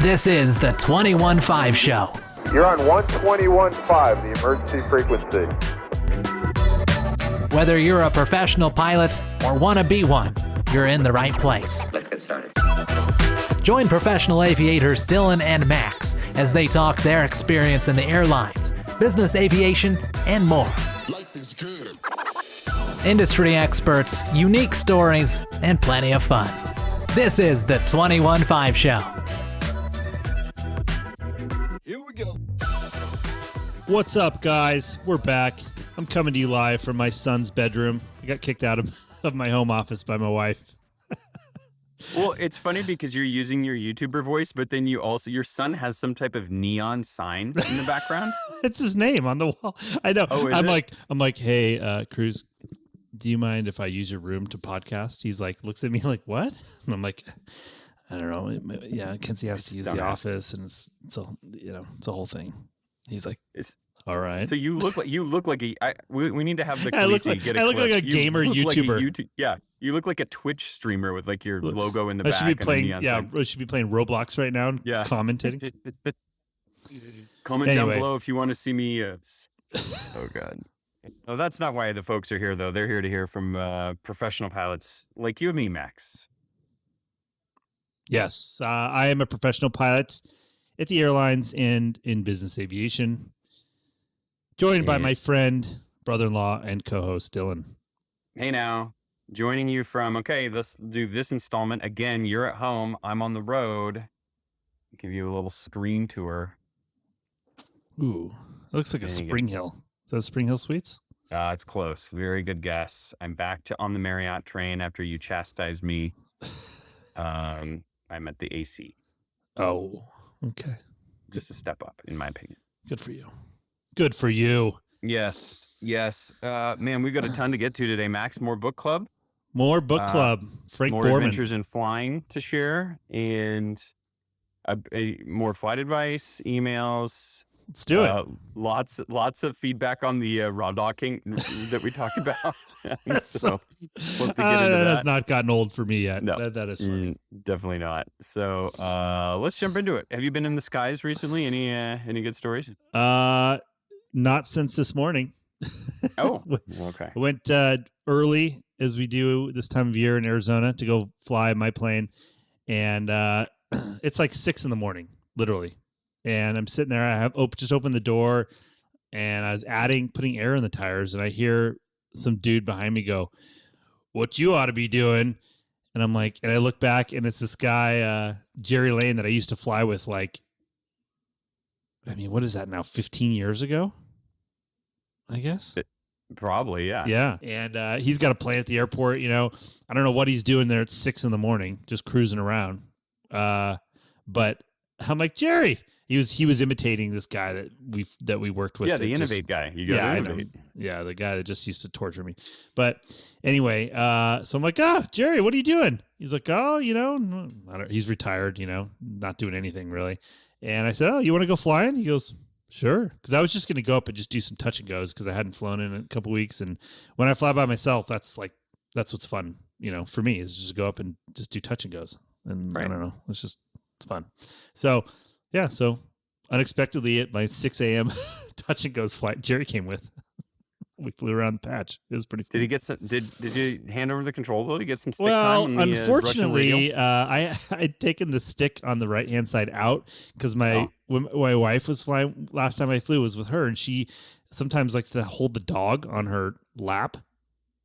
This is the 21.5 Show. You're on 121.5, the emergency frequency. Whether you're a professional pilot or want to be one, you're in the right place. Let's get started. Join professional aviators Dylan and Max as they talk their experience in the airlines, business aviation, and more. Life is good. Industry experts, unique stories, and plenty of fun. This is the 21.5 Show. Here we go. What's up, guys? We're back. I'm coming to you live from my son's bedroom. I got kicked out of my home office by my wife. Well, it's funny because you're using your YouTuber voice, but then your son has some type of neon sign in the background. It's his name on the wall. I know. Oh, I'm like, hey, Cruz, do you mind if I use your room to podcast? He's like, looks at me like, what? And I'm like, I don't know. Yeah, Kenzie has to use the office, and it's a whole thing. He's like, all right. So you look like we need to have the I look Khaleesi like a gamer YouTuber. Yeah, you look like a Twitch streamer with like your logo in the back. I should be playing. I should be playing Roblox right now. Yeah, commentating. Comment down below if you want to see me. Oh God. Oh, that's not why the folks are here, though. They're here to hear from professional pilots like you and me, Max. Yes, I am a professional pilot at the airlines and in business aviation, joined by my friend, brother-in-law, and co-host, Dylan. Hey now, joining you from, let's do this installment. Again, you're at home, I'm on the road. Give you a little screen tour. Ooh, it looks like a Spring Hill. Is that Spring Hill Suites? It's close. Very good guess. I'm back on the Marriott train after you chastised me. I'm at the AC. Oh, okay. Just a step up, in my opinion. Good for you. Good for you. Yes. Man, we've got a ton to get to today, Max. More book club. More book club. Frank more Borman. Adventures in flying to share, and more flight advice, emails. Let's do it. Lots of feedback on the raw docking that we talked about. So we'll have to get into that. Has not gotten old for me yet. No, that is funny. Definitely not. So let's jump into it. Have you been in the skies recently? Any good stories? Not since this morning. Oh, okay. I went early, as we do this time of year in Arizona, to go fly my plane, and it's like 6 a.m, literally. And I'm sitting there. I have just opened the door, and I was putting air in the tires, and I hear some dude behind me go, "What you ought to be doing?" And I'm like, and I look back, and it's this guy, Jerry Lane, that I used to fly with. Like, I mean, what is that now? 15 years ago, I guess. Probably, yeah. Yeah, and he's got a plane at the airport. I don't know what he's doing there at 6 a.m, just cruising around. But I'm like, Jerry. He was imitating this guy that we worked with. Yeah, the Innovate guy. You got Innovate. Yeah, the guy that just used to torture me. But anyway, so I'm like, Jerry, what are you doing? He's like, he's retired, not doing anything really. And I said, you want to go flying? He goes, sure. Because I was just going to go up and just do some touch and goes because I hadn't flown in a couple weeks. And when I fly by myself, that's what's fun, for me, is just go up and just do touch and goes. And right. I don't know, it's fun. So. Yeah, so unexpectedly at my 6 a.m. touch and goes flight, Jerry came with. We flew around the patch. It was pretty fun. Did he get some? Did you hand over the controls though to get some stick Well, time? unfortunately, I'd taken the stick on the right hand side out because when my wife was flying last time I flew was with her, and she sometimes likes to hold the dog on her lap.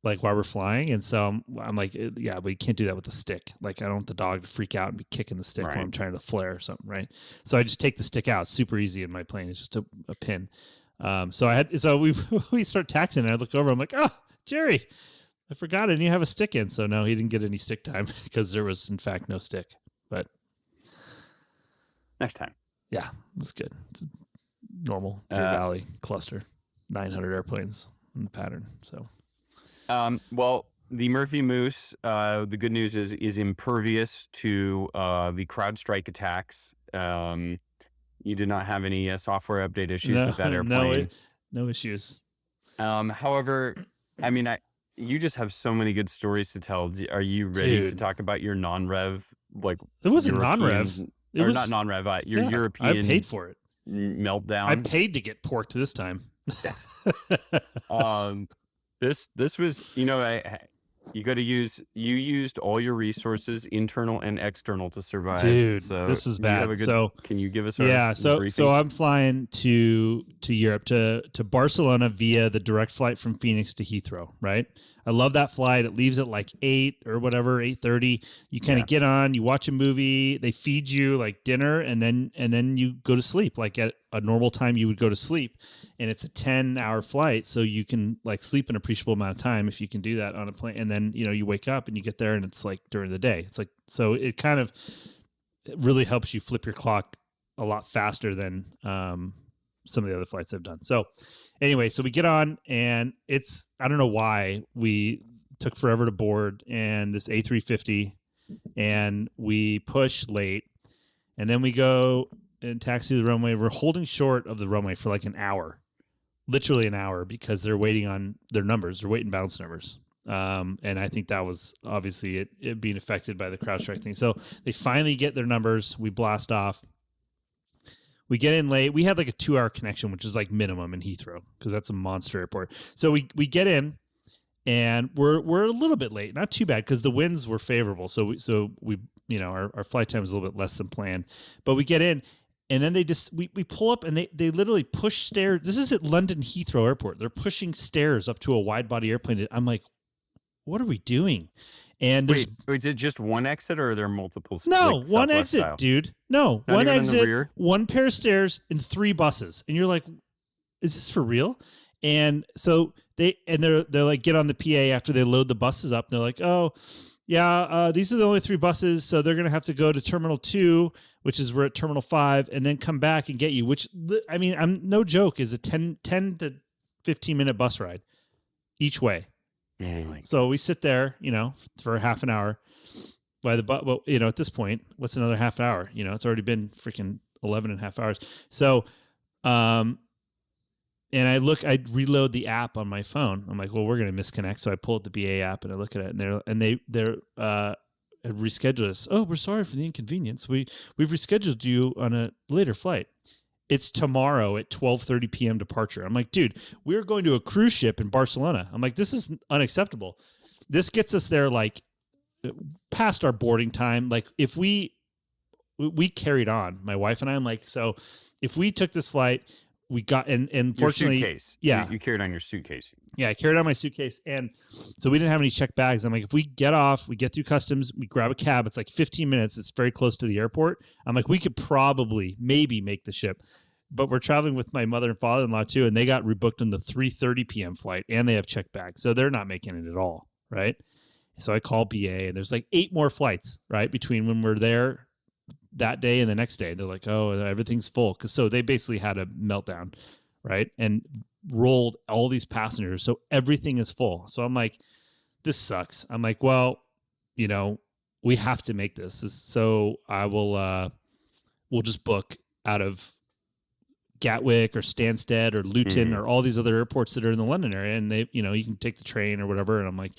Like while we're flying, and so I'm like, yeah, but you can't do that with the stick. Like I don't want the dog to freak out and be kicking the stick while I'm trying to flare or something, right? So I just take the stick out. Super easy in my plane. It's just a pin. So we start taxiing, and I look over. I'm like, Jerry, I forgot, and you have a stick in. So no, he didn't get any stick time because there was in fact no stick. But next time, yeah, it's good. It's a normal Deer Valley cluster, 900 airplanes in the pattern. So. Well, the Murphy Moose, the good news is impervious to the CrowdStrike attacks. You did not have any software update issues with that airplane. No issues. However, I mean, you just have so many good stories to tell. Are you ready to talk about your non-rev? Like it wasn't non-rev. It or was not non-rev, your yeah, European I paid for it. meltdown. I paid to get porked this time. This was, you used all your resources, internal and external, to survive. Dude, so this was do you have bad. a good- So can you give us so briefing? I'm flying to Europe to Barcelona via the direct flight from Phoenix to Heathrow, right? I love that flight. It leaves at like 8 or whatever, 8:30. You kind of get on, you watch a movie, they feed you like dinner, and then you go to sleep. Like at a normal time you would go to sleep, and it's a 10-hour flight, so you can like sleep an appreciable amount of time if you can do that on a plane. And then you wake up and you get there and it's like during the day. It's like, so it kind of really helps you flip your clock a lot faster than some of the other flights I've done. So anyway, so we get on, and I don't know why we took forever to board, and this A350, and we push late, and then we go and taxi the runway. We're holding short of the runway for like an hour, literally an hour, because they're waiting on their numbers. They're waiting bounce numbers. And I think that was obviously it being affected by the CrowdStrike thing. So they finally get their numbers. We blast off. We get in late. We had like a 2-hour connection, which is like minimum in Heathrow because that's a monster airport. So we get in, and we're a little bit late. Not too bad because the winds were favorable. So we our flight time is a little bit less than planned. But we get in, and then we pull up, and they literally push stairs. This is at London Heathrow Airport. They're pushing stairs up to a wide body airplane. I'm like, what are we doing? And wait, is it just one exit, or are there multiple? No, like, one exit, style? dude. No, Not one even in the exit, rear? one pair of stairs, and 3 buses. And you're like, is this for real? And so they're like, get on the PA after they load the buses up. And they're like, oh, yeah, these are the only 3 buses, so they're gonna have to go to Terminal 2, which is we're at Terminal 5, and then come back and get you. Which, I mean, I'm no joke, is a 10 to 15-minute bus ride each way. So we sit there, for half an hour by the well, at this point, what's another half hour? It's already been freaking 11 and a half hours. So, and I reload the app on my phone. I'm like, well, we're going to misconnect. So I pull up the BA app and I look at it, and they're have rescheduled us. Oh, we're sorry for the inconvenience. We've rescheduled you on a later flight. It's tomorrow at 12:30 p.m. departure. I'm like, dude, we're going to a cruise ship in Barcelona. I'm like, this is unacceptable. This gets us there like past our boarding time. Like if we carried on, my wife and I, I'm like, so if we took this flight, we got, and fortunately, your suitcase. Yeah. You carried on your suitcase. Yeah, I carried on my suitcase. And so we didn't have any checked bags. I'm like, if we get off, we get through customs, we grab a cab, it's like 15 minutes. It's very close to the airport. I'm like, we could maybe make the ship. But we're traveling with my mother and father-in-law too, and they got rebooked on the 3:30 p.m. flight, and they have checked bags. So they're not making it at all, right? So I call BA, and there's like 8 more flights, right, between when we're there that day and the next day. They're like, oh, everything's full. So they basically had a meltdown, right? And rolled all these passengers. So everything is full. So I'm like, this sucks. I'm like, well, we have to make this. So I will, we'll just book out of Gatwick or Stansted or Luton or all these other airports that are in the London area. And they, you can take the train or whatever. And I'm like,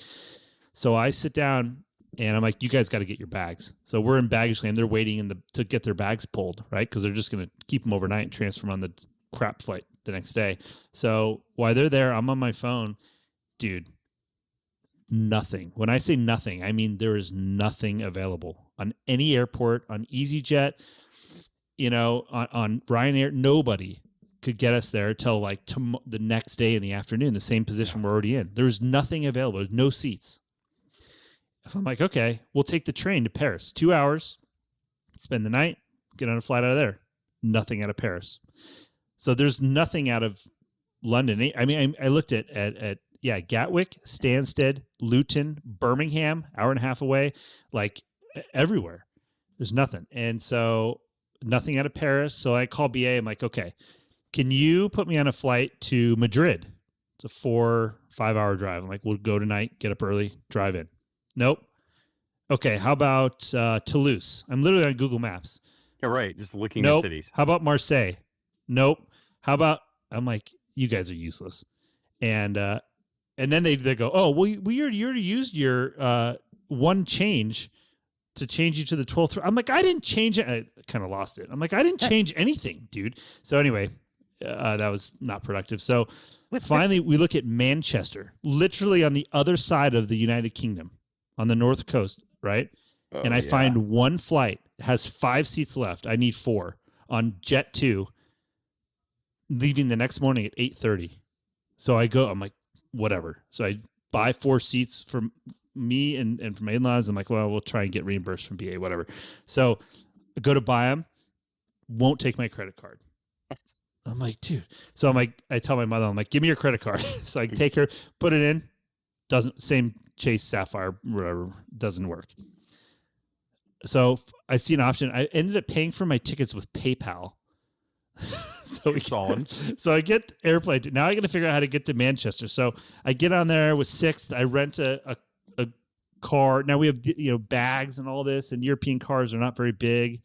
so I sit down and I'm like, you guys got to get your bags. So we're in baggage claim. They're waiting to get their bags pulled, right? Because they're just going to keep them overnight and transfer them on the crap flight the next day. So while they're there, I'm on my phone. Dude, nothing. When I say nothing, I mean there is nothing available on any airport, on EasyJet, on Ryanair. Nobody could get us there till like the next day in the afternoon, the same position we're already in. There's nothing available. There's no seats. If I'm like, okay, we'll take the train to Paris. 2 hours, spend the night, get on a flight out of there. Nothing out of Paris. So there's nothing out of London. I mean, I looked at Gatwick, Stansted, Luton, Birmingham, hour and a half away, like everywhere. There's nothing. And so nothing out of Paris. So I call BA. I'm like, okay, can you put me on a flight to Madrid? It's a 4-5 hour drive. I'm like, we'll go tonight, get up early, drive in. Nope. Okay, how about Toulouse? I'm literally on Google Maps. Yeah, right. Just looking Nope. at cities. How about Marseille? Nope. How about, I'm like, you guys are useless. And then they go, oh, well, we already used your one change to change you to the 12th. I'm like, I didn't change it. I kind of lost it. I'm like, I didn't change anything, dude. So anyway, that was not productive. So finally, we look at Manchester, literally on the other side of the United Kingdom, on the north coast, right? And I find one flight has 5 seats left. I need 4 on Jet 2, leaving the next morning at 8:30. So I go, I'm like, whatever. So I buy 4 seats for me and for my in-laws. I'm like, well, we'll try and get reimbursed from BA, whatever. So I go to buy them, won't take my credit card. I'm like, dude. So I'm like, I tell my mother, I'm like, give me your credit card. So I take her, put it in, same Chase Sapphire, whatever, doesn't work. So I see an option. I ended up paying for my tickets with PayPal. Solid. So I get airplane. Now I got to figure out how to get to Manchester. So I get on there with 6th. I rent a car. Now we have bags and all this, and European cars are not very big,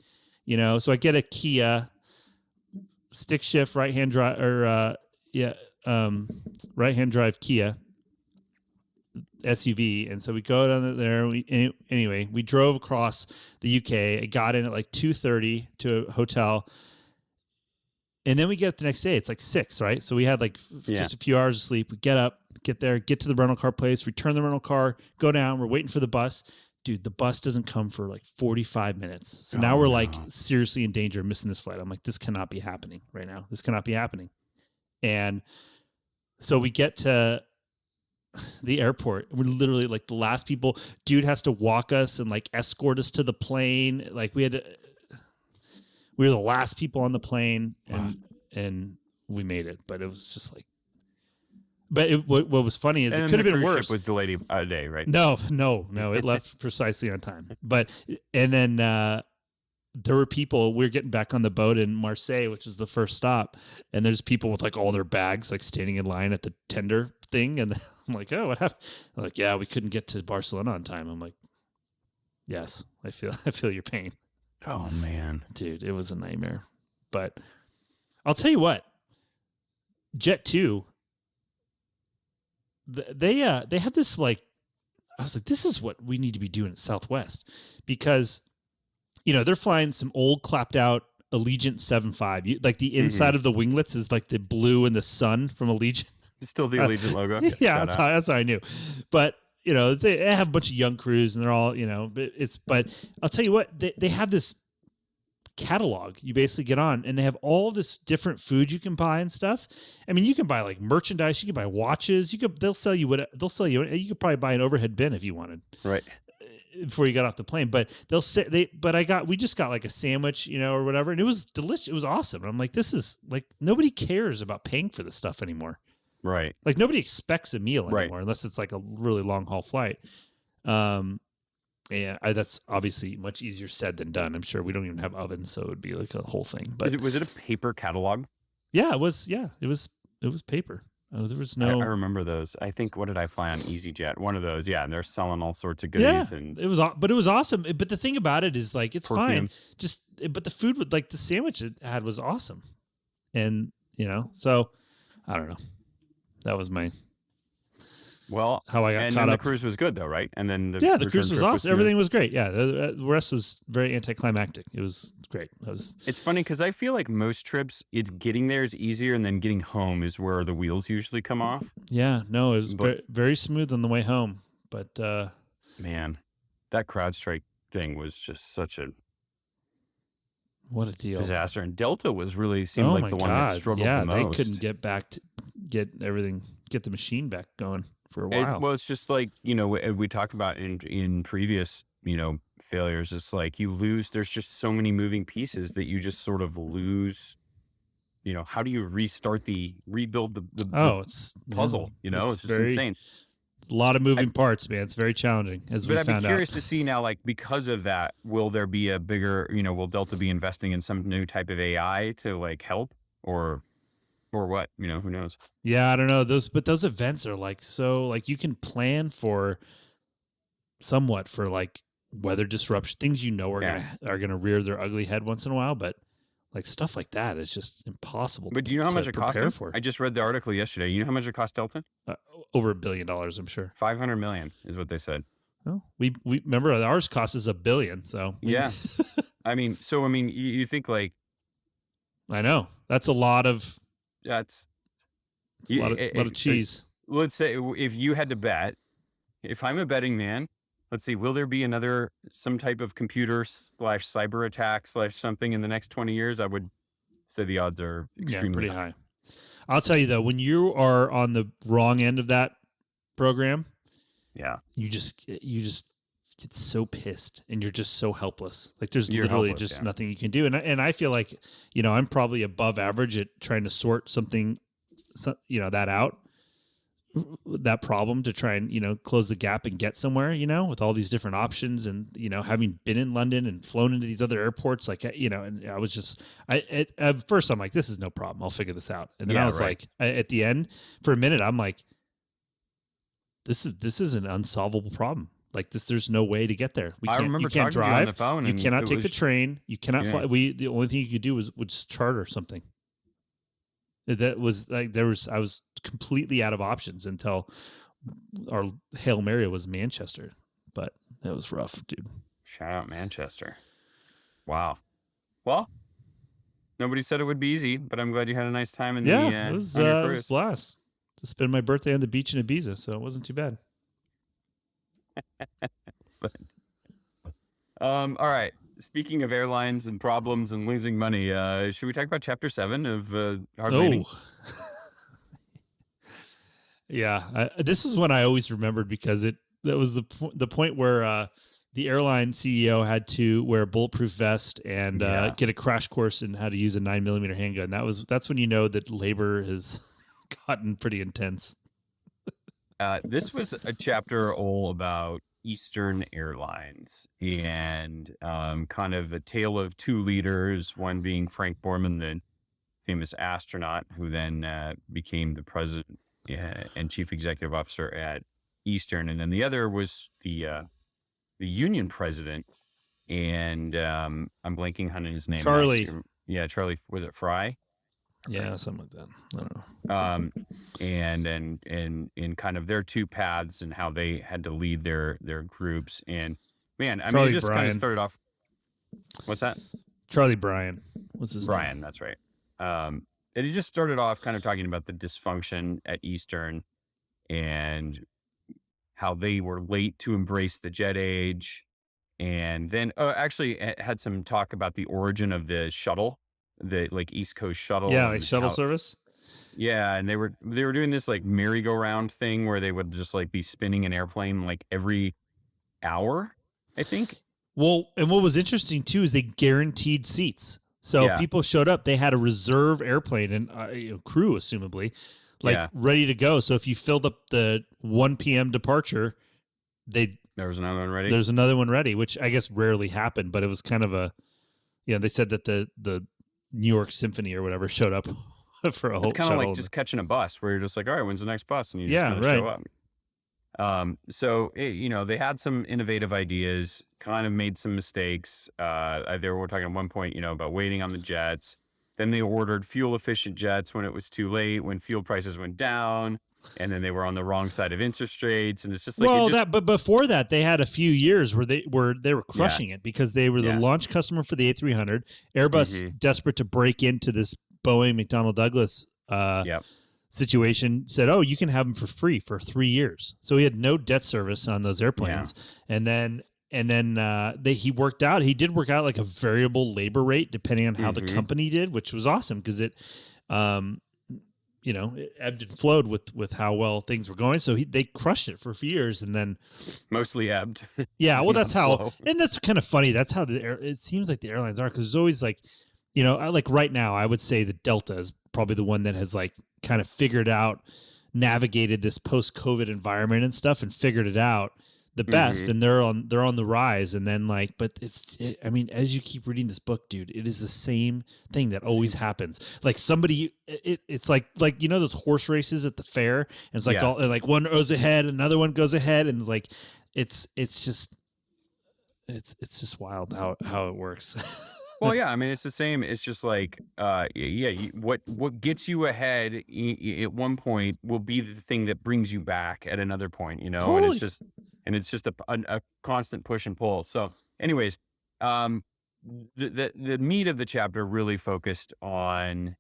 So I get a Kia stick shift right hand drive right hand drive Kia SUV, and so we go down there. We drove across the UK. I got in at like 2:30 to a hotel, and then we get up the next day. It's like 6, right? So we had like just a few hours of sleep. We get up, get there, get to the rental car place, return the rental car, go down. We're waiting for the bus. Dude, the bus doesn't come for like 45 minutes. So now we're like seriously in danger of missing this flight. I'm like, this cannot be happening right now. This cannot be happening. And so we get to the airport. We're literally like the last people. Dude has to walk us and like escort us to the plane. Like we were the last people on the plane, and we made it. But it was just like, what was funny is it could have been worse. Ship was delayed a day, right? No, it left precisely on time. And then there were people. We were getting back on the boat in Marseille, which was the first stop, and there's people with like all their bags like standing in line at the tender thing, and I'm like, oh, what happened? I'm like, yeah, we couldn't get to Barcelona on time. I'm like, yes, I feel your pain. Oh man, dude, it was a nightmare. But I'll tell you what, Jet 2, they have this like, I was like, this is what we need to be doing at Southwest, because they're flying some old clapped out Allegiant 7.5. Like the inside of the winglets is like the blue and the sun from Allegiant. It's still the Allegiant logo. Yeah, that's how I knew. But they have a bunch of young crews, and they're all But I'll tell you what, they have this catalog you basically get on, and they have all this different food you can buy and stuff. I mean, you can buy like merchandise, you can buy watches, they'll sell you you could probably buy an overhead bin if you wanted, right, before you got off the plane. But we just got like a sandwich, or whatever, and it was delicious. It was awesome. And I'm like, this is like, nobody cares about paying for this stuff anymore. Right. Like nobody expects a meal anymore, right, unless it's like a really long haul flight. Yeah, that's obviously much easier said than done. I'm sure we don't even have ovens, so it would be like a whole thing. But was it a paper catalog? Yeah, it was. Yeah, it was paper. There was no. I remember those. I think, what did I fly on EasyJet? One of those. Yeah, and they're selling all sorts of goodies. Yeah, and it was awesome. But the thing about it is, like, it's perfume. fine. But the food would, like, the sandwich it had was awesome, and so I don't know. That was my. Well, how I got and caught then up. The cruise was good though, right? And then the cruise was awesome. Everything was great. Yeah, the rest was very anticlimactic. It was great. It's funny because I feel like most trips, it's getting there is easier, and then getting home is where the wheels usually come off. Yeah, no, it was very, very smooth on the way home. But man, that CrowdStrike thing was just such a what a deal, disaster. And Delta was really seemed like the one that struggled the most. Yeah, they couldn't get the machine back going for a while. It's just like, we talked about in previous, failures. It's like there's just so many moving pieces that you just sort of lose. How do you rebuild the puzzle? It's just insane. A lot of moving parts, man. It's very challenging, as we found out. But I'd be curious to see now, like, because of that, will there be a bigger, will Delta be investing in some new type of AI to like help, or what? Who knows? Yeah, I don't know. Those events are like, so like, you can plan for somewhat for like weather disruption, things are gonna rear their ugly head once in a while, but like stuff like that is just impossible. But do you know how much it cost? For. I just read the article yesterday. You know how much it cost Delta? Over $1 billion, I'm sure. 500 million is what they said. Well, we remember ours cost us $1 billion. So Yeah. You think like I know that's a lot of that's a lot of cheese. Let's say if you had to bet, if I'm a betting man, let's see, will there be some type of computer / cyber attack / something in the next 20 years? I would say the odds are extremely pretty high. I'll tell you though, when you are on the wrong end of that program, you just get so pissed and you're just so helpless. Like there's literally just nothing you can do. And I feel like, I'm probably above average at trying to sort something, that out, that problem to try and, close the gap and get somewhere, with all these different options and, having been in London and flown into these other airports, like, and I was just, at first I'm like, this is no problem. I'll figure this out. And then I was like, at the end for a minute, I'm like, this is an unsolvable problem. Like this, there's no way to get there. You can't drive. You phone you cannot take the train. You cannot fly. The only thing you could do was charter something. That was like I was completely out of options until our Hail Mary was Manchester, but that was rough, dude. Shout out Manchester. Wow. Well, nobody said it would be easy, but I'm glad you had a nice time in it was a blast to spend my birthday on the beach in Ibiza, so it wasn't too bad. All right. Speaking of airlines and problems and losing money, should we talk about Chapter 7 of Hard Landing? Yeah, this is one I always remembered because that was the point where the airline CEO had to wear a bulletproof vest and get a crash course in how to use a 9mm handgun. That's when you know that labor has gotten pretty intense. This was a chapter all about Eastern Airlines and kind of a tale of two leaders, one being Frank Borman, the famous astronaut who then became the president and chief executive officer at Eastern. And then the other was the union president. And I'm blanking on his name. Charlie. Charlie. Was it Fry? Yeah, something like that. I don't know. And in kind of their two paths and how they had to lead their groups. And man, it just kind of started off. What's that? Charlie Bryan. What's his Bryan, name? That's right. And he just started off kind of talking about the dysfunction at Eastern and how they were late to embrace the jet age. And then actually had some talk about the origin of the shuttle. The East Coast shuttle. Yeah, like shuttle service. Yeah, and they were doing this like merry-go-round thing where they would just like be spinning an airplane like every hour, I think. Well, and what was interesting too is they guaranteed seats. So if people showed up, they had a reserve airplane and crew, assumably, ready to go. So if you filled up the 1 p.m. departure, there was another one ready. There's another one ready, which I guess rarely happened, but it was kind of they said that the New York Symphony or whatever showed up for a whole. It's kind of like just catching a bus where you're just like, all right, when's the next bus? And you just kind of show up. So they had some innovative ideas, kind of made some mistakes. They were talking at one point, about waiting on the jets. Then they ordered fuel efficient jets when it was too late, when fuel prices went down. And then they were on the wrong side of interest rates, and it's just like but before that, they had a few years where they were crushing it because they were the launch customer for the A300. Airbus, desperate to break into this Boeing McDonnell Douglas situation, said, "Oh, you can have them for free for 3 years." So he had no debt service on those airplanes, and then he worked out. He did work out like a variable labor rate depending on how the company did, which was awesome because it. It ebbed and flowed with how well things were going. So they crushed it for a few years and then mostly ebbed. Yeah. Well, that's how, and that's kind of funny. That's how it seems like the airlines are. Cause it's always like, like right now, I would say the Delta is probably the one that has like kind of figured out, navigated this post-COVID environment and stuff and figured it out the best. And they're on the rise. And then but as you keep reading this book, dude, it is the same thing that always happens. Like somebody, it's like those horse races at the fair. And it's like like one goes ahead, another one goes ahead. And like, it's just wild how it works. Well, yeah, it's the same. It's just like, what gets you ahead at one point will be the thing that brings you back at another point, Totally. And it's just, and it's just a constant push and pull. So anyways, the meat of the chapter really focused on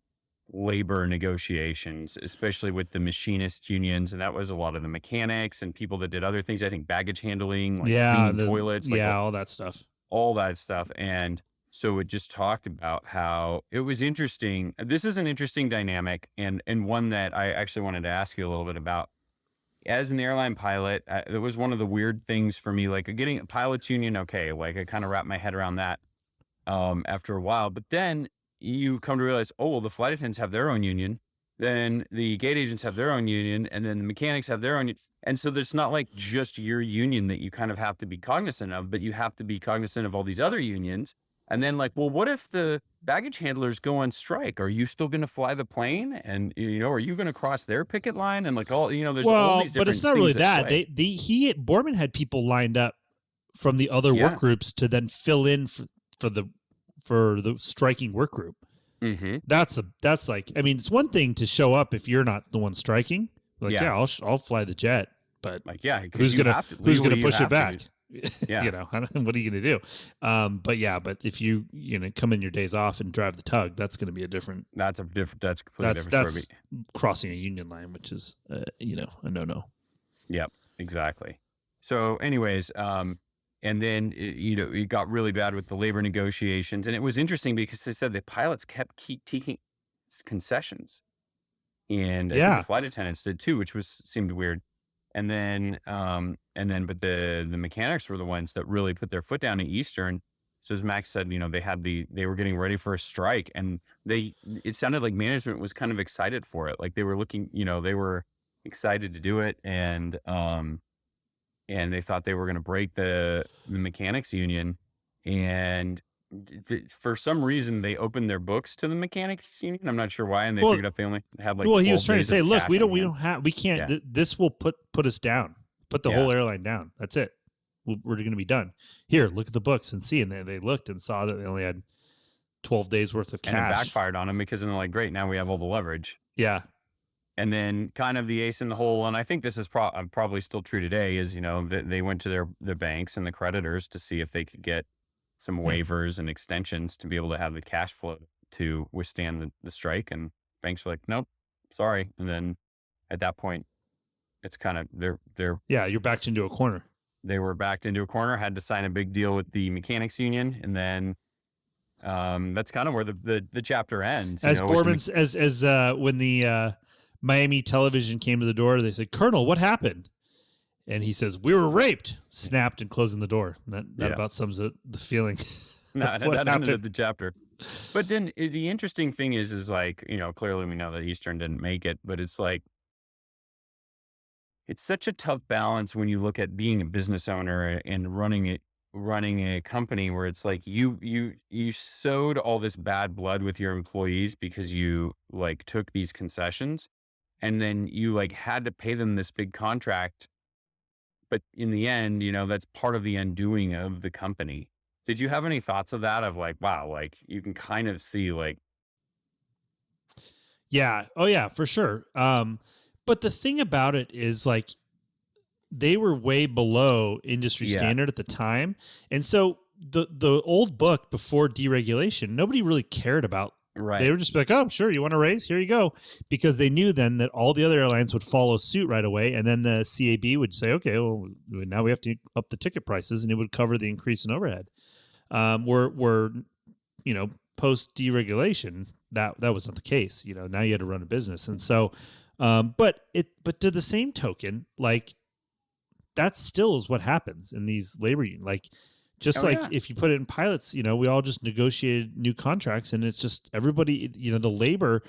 labor negotiations, especially with the machinist unions, and that was a lot of the mechanics and people that did other things. I think baggage handling, like cleaning toilets, like all that stuff. all that stuff. And so it just talked about how it was interesting. This is an interesting dynamic, and one that I actually wanted to ask you a little bit about. As an airline pilot, it was one of the weird things for me, like getting a pilot's union. Okay, like I kind of wrapped my head around that after a while, but then you come to realize, oh, well, the flight attendants have their own union, then the gate agents have their own union, and then the mechanics have their own. And so there's not like just your union that you kind of have to be cognizant of, but you have to be cognizant of all these other unions. And then like, well, what if the baggage handlers go on strike? Are you still going to fly the plane? And, are you going to cross their picket line? And like all, there's all these different but it's not really that. play. Borman had people lined up from the other work groups to then fill in for the striking work group. Mm-hmm. That's like, I mean, it's one thing to show up if you're not the one striking. Like, I'll fly the jet, but like, who's gonna push it back? Yeah. What are you gonna do? But if you come in your days off and drive the tug, that's going to be that's completely different story. Crossing a union line, which is a no. Yep, exactly. So anyways, and then it got really bad with the labor negotiations, and it was interesting because they said the pilots keep taking concessions, and I think the flight attendants did too, which seemed weird. And then but the mechanics were the ones that really put their foot down at Eastern. So as Max said, they were getting ready for a strike, and it sounded like management was kind of excited for it, like they were looking, they were excited to do it, and they thought they were going to break the mechanics union, and for some reason they opened their books to the mechanics union. I'm not sure why, and they figured out they only had like. Well, he was trying to say, look, we can't. Yeah. This will put us down, put the whole airline down. That's it. We're going to be done. Here, look at the books and see. And they looked and saw that they only had 12 days worth of cash. And it backfired on them because then they're like, great, now we have all the leverage. Yeah. And then kind of the ace in the hole, and I think this is probably still true today, is, they went to their banks and the creditors to see if they could get some waivers and extensions to be able to have the cash flow to withstand the strike. And banks were like, nope, sorry. And then at that point, it's kind of, you're backed into a corner. They were backed into a corner, had to sign a big deal with the mechanics union. And then that's kind of where the chapter ends. As Borman's, when the Miami television came to the door, they said, Colonel, what happened? And he says, we were raped, snapped and closing the door. That about sums up the feeling. No, that ended the chapter. But then the interesting thing is like, clearly we know that Eastern didn't make it, but it's like, it's such a tough balance when you look at being a business owner and running a company where it's like you sowed all this bad blood with your employees because you like took these concessions, and then you like had to pay them this big contract. But in the end, that's part of the undoing of the company. Did you have any thoughts of that? Of like, wow, like you can kind of see like. Yeah. Oh yeah, for sure. But the thing about it is like they were way below industry standard at the time. And so the old book before deregulation, nobody really cared about. Right. They were just like, oh, sure, you want a raise? Here you go. Because they knew then that all the other airlines would follow suit right away. And then the CAB would say, okay, well, now we have to up the ticket prices, and it would cover the increase in overhead. We're post deregulation, that was not the case. Now you had to run a business. And so, but to the same token, like that still is what happens in these labor unions. Like, if you put it in pilots, we all just negotiated new contracts, and it's just everybody, the labor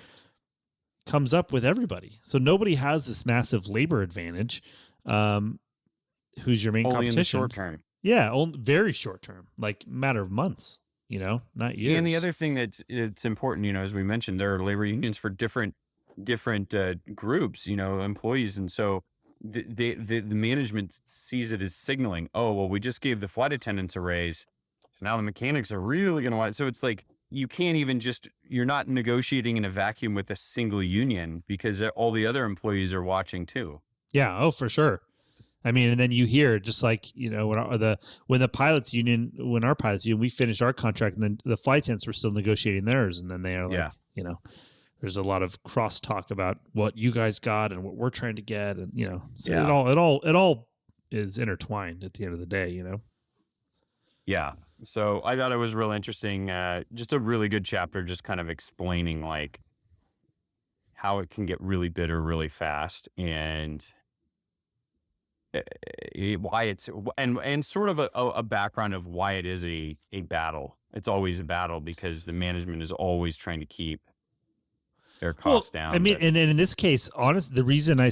comes up with everybody. So nobody has this massive labor advantage. Who's your main only competition? In the short term. Yeah, very short term, like matter of months, not years. And the other thing it's important, as we mentioned, there are labor unions for different groups, employees. And so the management sees it as signaling, oh, well, we just gave the flight attendants a raise, so now the mechanics are really going to want it. So it's like, you can't even you're not negotiating in a vacuum with a single union, because all the other employees are watching too. Yeah. Oh, for sure. I mean, and then you hear just like, when our pilots union, we finished our contract, and then the flight attendants were still negotiating theirs. And then they are like, there's a lot of crosstalk about what you guys got and what we're trying to get. And, so it all is intertwined at the end of the day, Yeah. So I thought it was real interesting. Just a really good chapter, just kind of explaining like how it can get really bitter really fast, and why it's and sort of a background of why it is a battle. It's always a battle because the management is always trying to keep their costs down. I mean, and then in this case, honestly, the reason I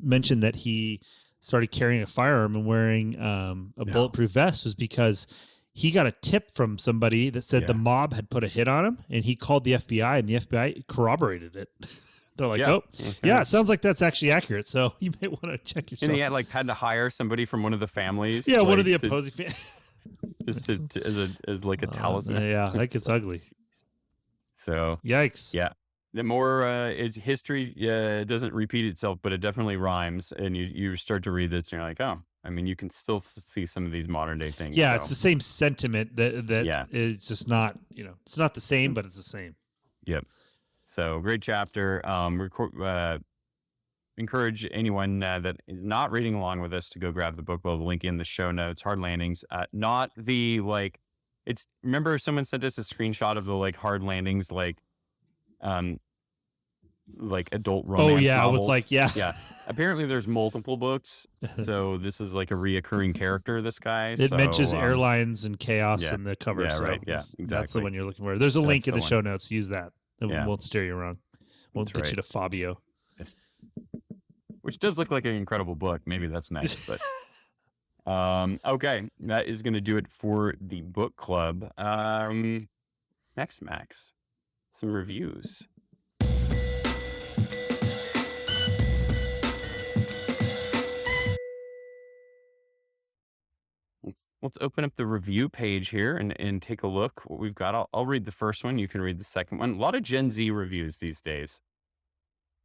mentioned that he started carrying a firearm and wearing a bulletproof vest was because he got a tip from somebody that said the mob had put a hit on him, and he called the FBI, and the FBI corroborated it. They're like, it sounds like that's actually accurate. So you may want to check yourself. And he had to hire somebody from one of the families. Yeah, one of the opposing families. Just as like a talisman. Yeah, that gets ugly. So yikes. Yeah. The more it's history doesn't repeat itself, but it definitely rhymes. And you start to read this and you're like, oh, I mean, you can still see some of these modern day things. Yeah, it's the same sentiment that is just not, it's not the same, but it's the same. Yep. So great chapter. Encourage anyone that is not reading along with us to go grab the book. We'll link in the show notes. Hard Landings, not the it's. Remember, someone sent us a screenshot of the hard landings, adult romance novels. Yeah. Apparently, there's multiple books, so this is like a reoccurring character. This guy. It mentions airlines and chaos in the cover. Yeah, so right. Yeah, exactly. That's the one you're looking for. There's a link in the show notes. Use that. It won't steer you wrong. Won't get you to Fabio. Which does look like an incredible book. Maybe that's nice, but okay, that is going to do it for the book club. Next, Max, some reviews. Let's open up the review page here and take a look what we've got. I'll read the first one. You can read the second one. A lot of Gen Z reviews these days.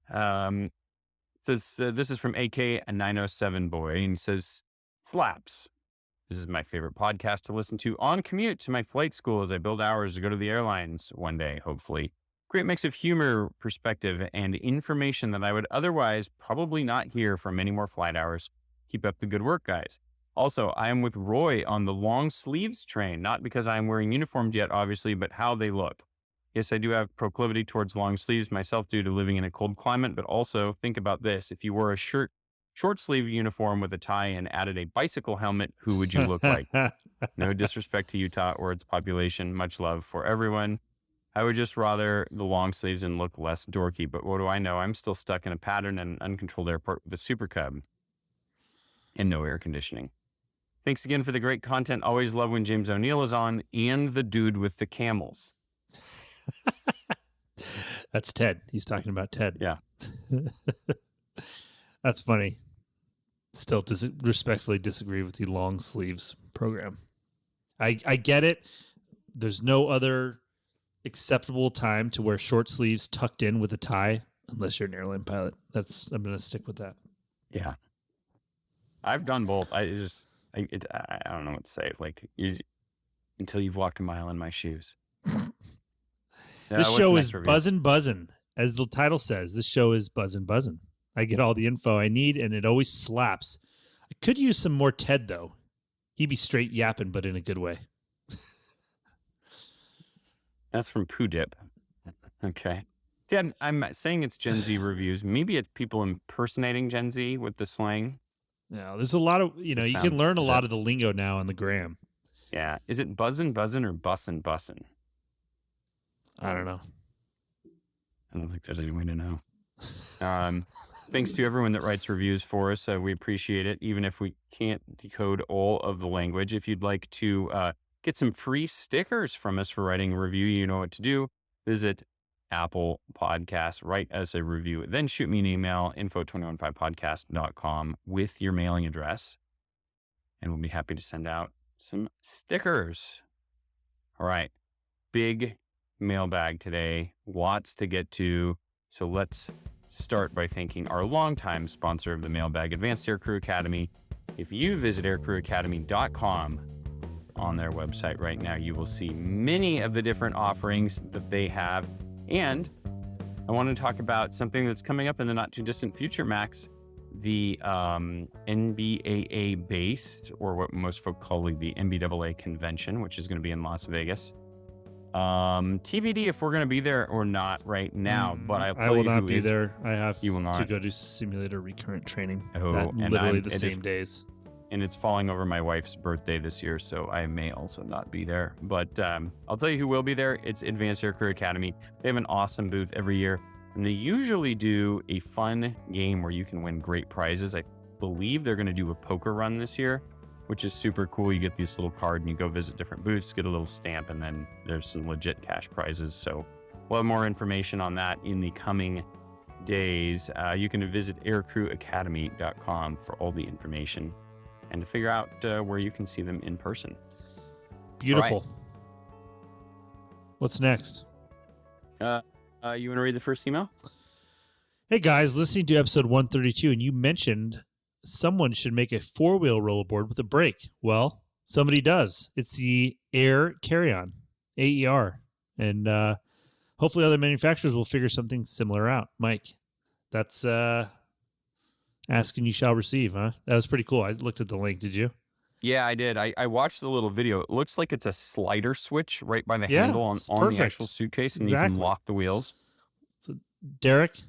Says this is from AK a 907 boy, and he says, "Slaps. This is my favorite podcast to listen to on commute to my flight school as I build hours to go to the airlines one day, hopefully. Great mix of humor, perspective, and information that I would otherwise probably not hear from many more flight hours. Keep up the good work, guys. Also, I am with Roy on the long sleeves train, not because I am wearing uniforms yet, obviously, but how they look. Yes, I do have proclivity towards long sleeves myself due to living in a cold climate, but also think about this. If you wore a short sleeve uniform with a tie and added a bicycle helmet, who would you look like? No disrespect to Utah or its population. Much love for everyone. I would just rather the long sleeves and look less dorky, but what do I know? I'm still stuck in a pattern and an uncontrolled airport with a Super Cub and no air conditioning. Thanks again for the great content. Always love when James O'Neill is on and the dude with the camels." That's Ted. He's talking about Ted. Yeah. That's funny. Still respectfully disagree with the long sleeves program. I get it. There's no other acceptable time to wear short sleeves tucked in with a tie unless you're an airline pilot. I'm going to stick with that. Yeah. I've done both. I don't know what to say. Until you've walked a mile in my shoes. This show is buzzin'. As the title says, this show is buzzin'. I get all the info I need, and it always slaps. I could use some more Ted, though. He'd be straight yapping, but in a good way. That's from Poo Dip. Okay. Dad, I'm saying it's Gen Z reviews. Maybe it's people impersonating Gen Z with the slang. Yeah, there's a lot of, you can learn a lot of the lingo now on the gram. Yeah. Is it buzzin' or bussin'? I don't know. I don't think there's any way to know. Thanks to everyone that writes reviews for us. We appreciate it, even if we can't decode all of the language. If you'd like to get some free stickers from us for writing a review, you know what to do. Visit Apple Podcasts, write us a review, then shoot me an email, info215podcast.com with your mailing address, and we'll be happy to send out some stickers. All right. Big mailbag today. Lots to get to. So let's start by thanking our longtime sponsor of the mailbag, Advanced Aircrew Academy. If you visit aircrewacademy.com on their website right now, you will see many of the different offerings that they have. And I want to talk about something that's coming up in the not too distant future, Max, the NBAA based, or what most folk call the NBAA convention, which is going to be in Las Vegas. TBD if we're going to be there or not right now, but I'll tell you I will not who be is. there. I have You will not. to go to simulator recurrent training. Oh, that and literally I'm- the it same is- days. And it's falling over my wife's birthday this year, so I may also not be there. But I'll tell you who will be there. It's Advanced Aircrew Academy. They have an awesome booth every year, and they usually do a fun game where you can win great prizes. I believe they're going to do a poker run this year, which is super cool. You get this little card and you go visit different booths, get a little stamp, and then there's some legit cash prizes. So we'll have more information on that in the coming days. You can visit aircrewacademy.com for all the information and to figure out where you can see them in person. Beautiful. What's next? You want to read the first email? Hey guys, listening to episode 132, and you mentioned someone should make a 4-wheel rollerboard with a brake. Well, somebody does. It's the Air Carry-On, AER. And hopefully other manufacturers will figure something similar out. Mike, that's ask and you shall receive, huh? That was pretty cool. I looked at the link. Did you? Yeah, I did. I watched the little video. It looks like it's a slider switch right by the Yeah, handle on it's the perfect. actual suitcase, and you Exactly. can lock the wheels. So Derek,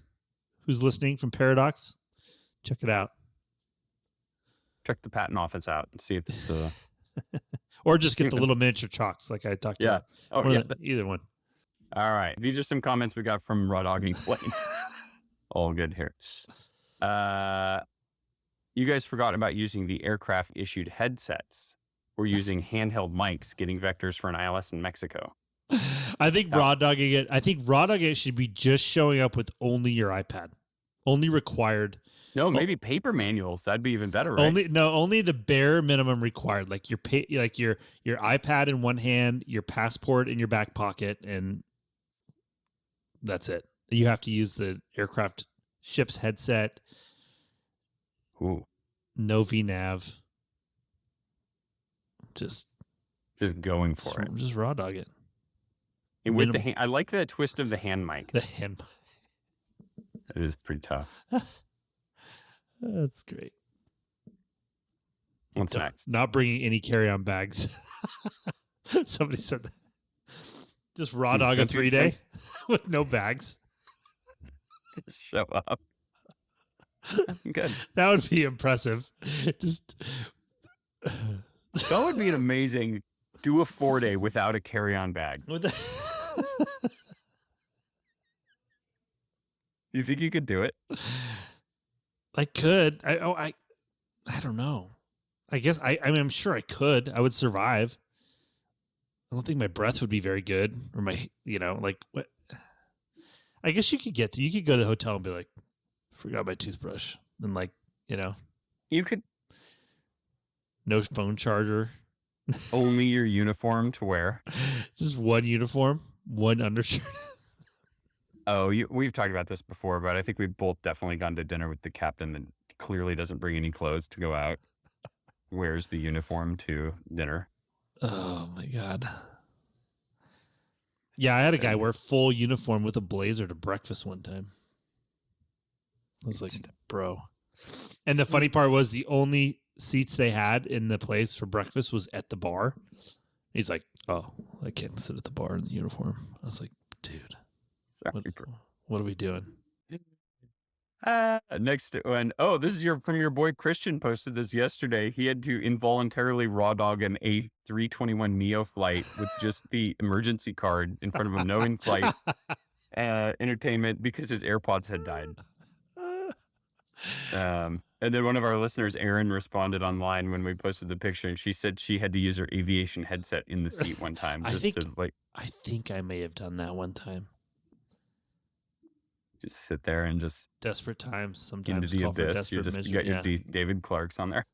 who's listening from Paradox, check it out. Check the patent office out and see if it's Or just get the little miniature chocks like I talked yeah. about. Oh, One yeah. of either one. All right. These are some comments we got from Raw Dogging Planes. All good here. You guys forgot about using the aircraft issued headsets. We're using handheld mics, getting vectors for an ILS in Mexico. I think raw dogging it should be just showing up with only your iPad. Only required. No, maybe paper manuals. That'd be even better, right? Only the bare minimum required. Like your iPad in one hand, your passport in your back pocket, and that's it. You have to use the aircraft ship's headset. Ooh. No VNav. Just going for it. Just raw dog it. And with the hand, I like the twist of the hand mic. The hand. It is pretty tough. That's great. What's next? Not bringing any carry-on bags. Somebody said that. Just raw dog a 3-day with no bags. Just show up. Good. That would be impressive. Just that would be an amazing. Do a 4-day without a carry-on bag. You think you could do it? I could. I don't know. I guess I'm sure I could. I would survive. I don't think my breath would be very good, or my, like what. I guess you could get through. You could go to the hotel and be like, forgot my toothbrush, and You could no phone charger, only your uniform to wear. just one uniform, one undershirt. Oh, we've talked about this before, but I think we've both definitely gone to dinner with the captain that clearly doesn't bring any clothes to go out. Wears the uniform to dinner. Oh my God. Yeah, I had a guy wear full uniform with a blazer to breakfast one time. I was like, bro. And the funny part was the only seats they had in the place for breakfast was at the bar. He's like, oh, I can't sit at the bar in the uniform. I was like, dude, Sorry, what are we doing? Next one. Oh, this is from your boy Christian posted this yesterday. He had to involuntarily raw dog an A321neo flight with just the emergency card in front of him, no in-flight entertainment because his AirPods had died. And then one of our listeners, Erin, responded online when we posted the picture, and she said she had to use her aviation headset in the seat one time. I think I may have done that one time. Just sit there and just desperate times. Sometimes into the call for abyss. You desperate got your David Clarks on there.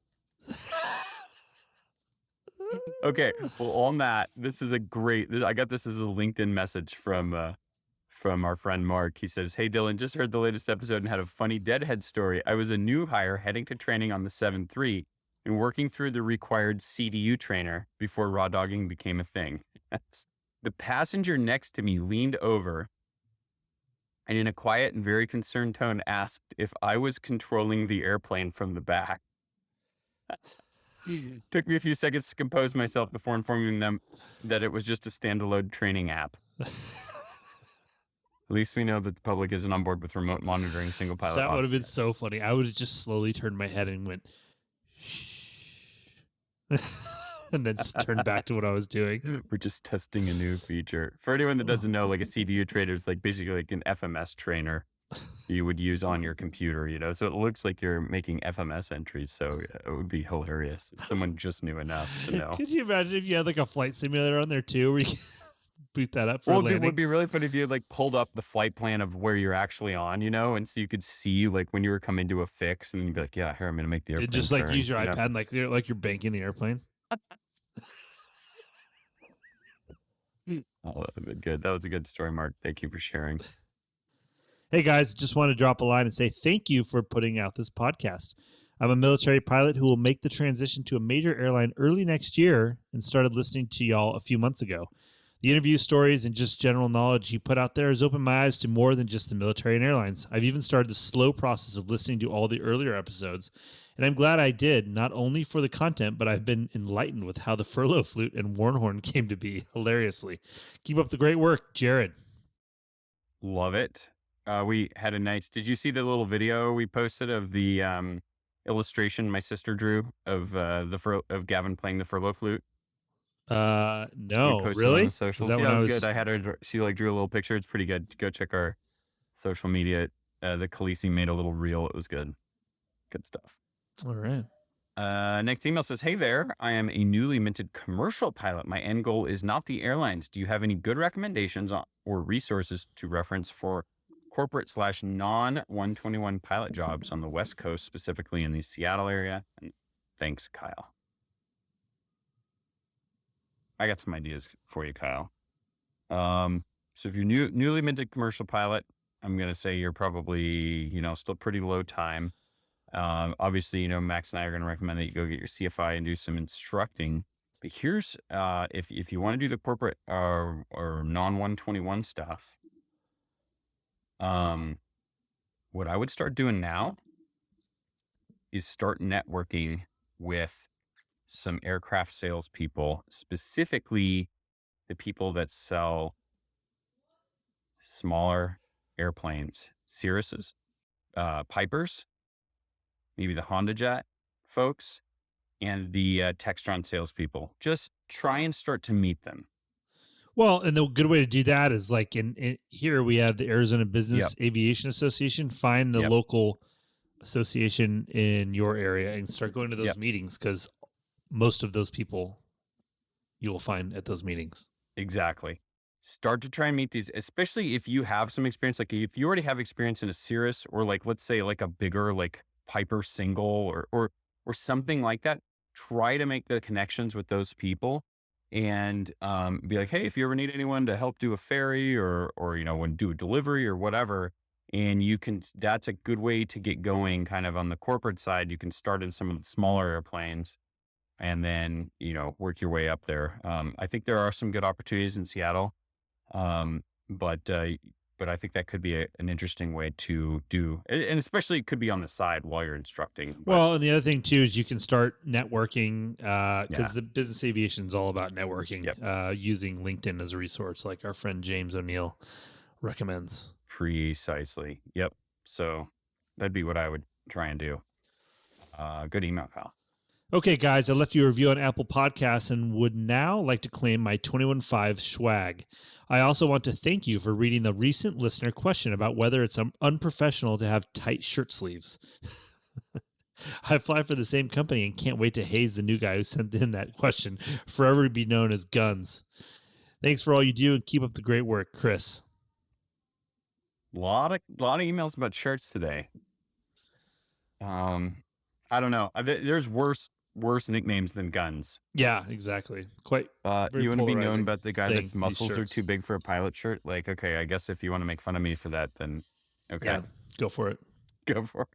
Okay, well, on that, this is a great. I got this as a LinkedIn message from our friend Mark. He says, "Hey Dylan, just heard the latest episode and had a funny deadhead story. I was a new hire heading to training on the 7-3. and working through the required CDU trainer before raw dogging became a thing. The passenger next to me leaned over and in a quiet and very concerned tone asked if I was controlling the airplane from the back. Took me a few seconds to compose myself before informing them that it was just a standalone training app. At least we know that the public isn't on board with remote monitoring single pilot. That would have been so funny. I would have just slowly turned my head and went, shh. And then just turned back to what I was doing. We're just testing a new feature. For anyone that doesn't know, like a CDU trainer is like basically like an FMS trainer you would use on your computer, you know? So it looks like you're making FMS entries. So it would be hilarious if someone just knew enough to know. Could you imagine if you had like a flight simulator on there too, where you boot that up for Well, it landing? would be really funny if you had like pulled up the flight plan of where you're actually on, you know, and so you could see like when you were coming to a fix, and you'd be like, "Yeah, here I'm going to make the airplane." Just like turn," use your you know? iPad, like you're banking the airplane. Oh, that would have been good. That was a good story, Mark. Thank you for sharing. Hey guys, just want to drop a line and say thank you for putting out this podcast. I'm a military pilot who will make the transition to a major airline early next year and started listening to y'all a few months ago. The interview stories and just general knowledge you put out there has opened my eyes to more than just the military and airlines. I've even started the slow process of listening to all the earlier episodes, and I'm glad I did, not only for the content, but I've been enlightened with how the furlough flute and Warnhorn came to be, hilariously. Keep up the great work, Jared. Love it. We had a nice. Did you see the little video we posted of the illustration my sister drew of of Gavin playing the furlough flute? No, We posted it really? on the socials. Is that Yeah, when it I was was- good. I had her. She like drew a little picture. It's pretty good. Go check our social media. The Khaleesi made a little reel. It was good. Good stuff. All right. Next email says, "Hey there, I am a newly minted commercial pilot. My end goal is not the airlines. Do you have any good recommendations or resources to reference for corporate / non-121 pilot jobs on the West Coast, specifically in the Seattle area? And thanks, Kyle." I got some ideas for you, Kyle. So if you're newly minted commercial pilot, I'm going to say you're probably, still pretty low time. Obviously, Max and I are going to recommend that you go get your CFI and do some instructing. But here's, if you want to do the corporate or non-121 stuff, what I would start doing now is start networking with some aircraft salespeople, specifically the people that sell smaller airplanes, Cirruses, Pipers, maybe the Honda Jet folks, and the Textron salespeople. Just try and start to meet them. Well, and the good way to do that is like in here we have the Arizona Business Aviation Association. Find the local association in your area and start going to those meetings, because most of those people you will find at those meetings. Exactly. Start to try and meet these, especially if you have some experience. Like if you already have experience in a Cirrus, or like, let's say like a bigger, like Piper single or something like that, try to make the connections with those people and be like, hey, if you ever need anyone to help do a ferry or when do a delivery or whatever, and that's a good way to get going kind of on the corporate side. You can start in some of the smaller airplanes and then, work your way up there. I think there are some good opportunities in Seattle. But I think that could be an interesting way to do, and especially it could be on the side while you're instructing. Well, and the other thing too is you can start networking, because the business aviation is all about networking, using LinkedIn as a resource, like our friend James O'Neill recommends. Precisely. Yep. So that'd be what I would try and do. Good email, Kyle. Okay, guys, I left you a review on Apple Podcasts and would now like to claim my 21.5 swag. I also want to thank you for reading the recent listener question about whether it's unprofessional to have tight shirt sleeves. I fly for the same company and can't wait to haze the new guy who sent in that question, forever to be known as Guns. Thanks for all you do and keep up the great work, Chris. A lot of emails about shirts today. I don't know. There's worse nicknames than Guns. Yeah, exactly. Quite. You want to be known about the guy thing, that's muscles these are shirts. too big for a pilot shirt? Like, okay, I guess if you want to make fun of me for that, then okay. Yeah, go for it. Go for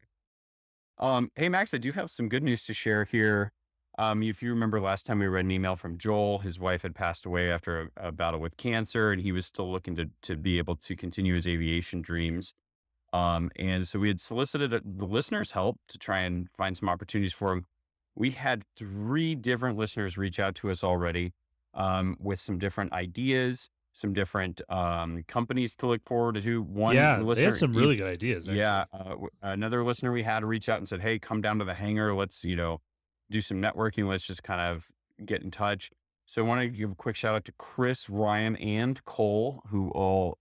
it. Hey, Max, I do have some good news to share here. If you remember last time we read an email from Joel, his wife had passed away after a battle with cancer, and he was still looking to be able to continue his aviation dreams. And so we had solicited the listeners' help to try and find some opportunities for him. We had 3 different listeners reach out to us already with some different ideas, some different companies to look forward to. One Yeah, listener, they had some really good ideas. Actually. yeah, another listener we had reach out and said, "Hey, come down to the hangar. Let's do some networking. Let's just kind of get in touch." So I want to give a quick shout out to Chris, Ryan, and Cole, who all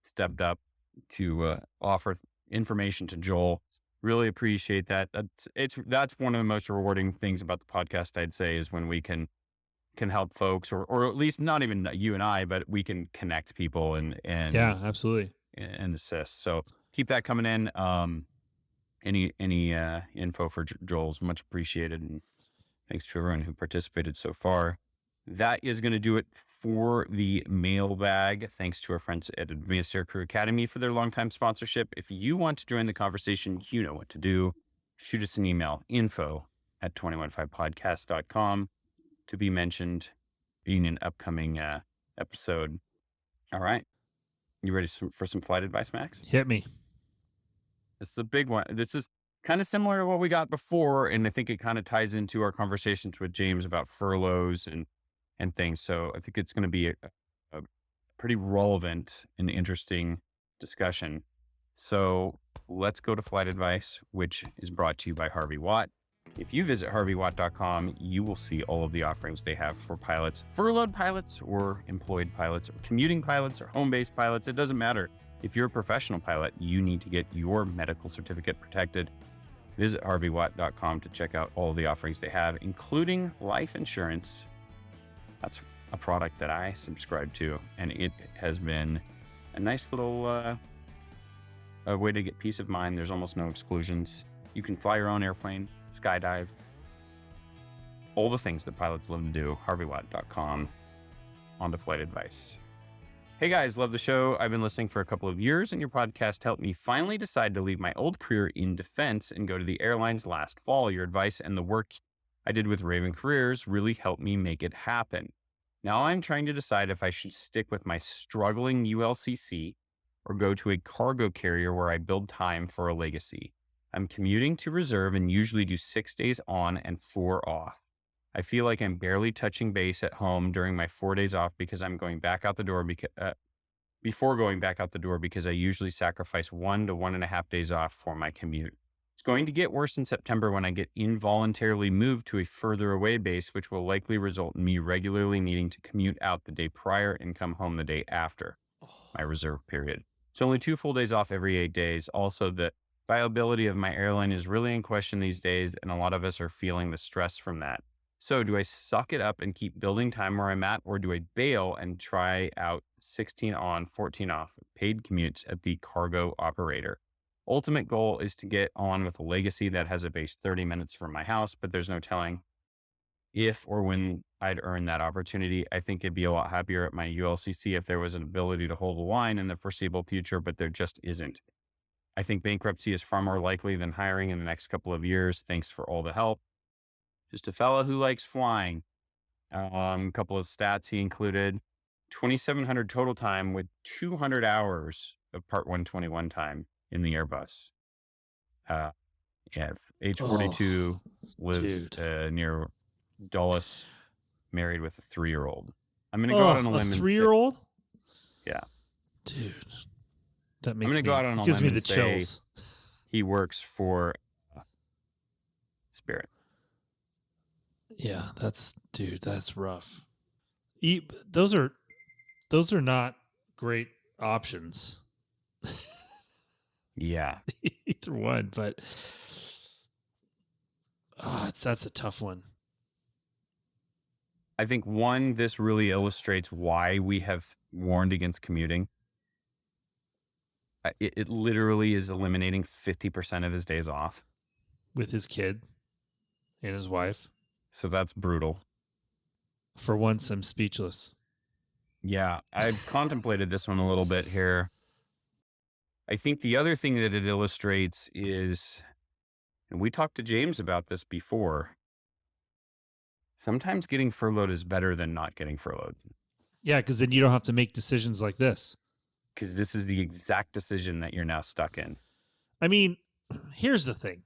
stepped up to offer information to Joel. Really appreciate that. That's one of the most rewarding things about the podcast, I'd say, is when we can help folks, or at least not even you and I, but we can connect people and Yeah, absolutely. and assist. So keep that coming in. Any info for Joel is much appreciated, and thanks to everyone who participated so far. That is going to do it for the mailbag. Thanks to our friends at Advanced Aircrew Academy for their longtime sponsorship. If you want to join the conversation, you know what to do. Shoot us an email, info@215podcast.com, to be mentioned in an upcoming episode. All right. You ready for some flight advice, Max? Hit me. This is a big one. This is kind of similar to what we got before, and I think it kind of ties into our conversations with James about furloughs and things. So I think it's going to be a pretty relevant and interesting discussion. So let's go to flight advice, which is brought to you by Harvey Watt. If you visit harveywatt.com, you will see all of the offerings they have for pilots, furloughed pilots or employed pilots or commuting pilots or home-based pilots. It doesn't matter. If you're a professional pilot, you need to get your medical certificate protected. Visit harveywatt.com to check out all of the offerings they have, including life insurance. That's a product that I subscribe to, and it has been a nice little a way to get peace of mind. There's almost no exclusions. You can fly your own airplane, skydive, all the things that pilots love to do. harveywatt.com. On to flight advice. Hey guys, love the show. I've been listening for a couple of years, and your podcast helped me finally decide to leave my old career in defense and go to the airlines last fall. Your advice and the work I did with Raven Careers really helped me make it happen. Now I'm trying to decide if I should stick with my struggling ULCC or go to a cargo carrier where I build time for a legacy. I'm commuting to reserve and usually do 6 days on and 4 off. I feel like I'm barely touching base at home during my 4 days off because I'm going back out the door before going back out the door because I usually sacrifice 1 to 1.5 days off for my commute. It's going to get worse in September when I get involuntarily moved to a further away base, which will likely result in me regularly needing to commute out the day prior and come home the day after my reserve period. It's only 2 full days off every 8 days. Also, the viability of my airline is really in question these days, and a lot of us are feeling the stress from that. So do I suck it up and keep building time where I'm at, or do I bail and try out 16 on, 14 off paid commutes at the cargo operator? Ultimate goal is to get on with a legacy that has a base 30 minutes from my house, but there's no telling if or when I'd earn that opportunity. I think I'd be a lot happier at my ULCC if there was an ability to hold the line in the foreseeable future, but there just isn't. I think bankruptcy is far more likely than hiring in the next couple of years. Thanks for all the help. Just a fella who likes flying. A couple of stats he included: 2,700 total time with 200 hours of Part 121 time in the Airbus. Age 42, lives near Dulles, married with a 3-year-old. I'm going to go out on a limb. A 3-year-old? Yeah. Dude, that makes I'm going to go out on a gives limb me the and say chills. he works for Spirit. Yeah, that's rough. Those are not great options. Yeah. Either one, but that's a tough one. I think this really illustrates why we have warned against commuting. It literally is eliminating 50% of his days off. With his kid and his wife. So that's brutal. For once, I'm speechless. Yeah, I've contemplated this one a little bit here. I think the other thing that it illustrates is, and we talked to James about this before, Sometimes getting furloughed is better than not getting furloughed, Yeah, because then you don't have to make decisions like this. because this is the exact decision that you're now stuck in. I mean, here's the thing.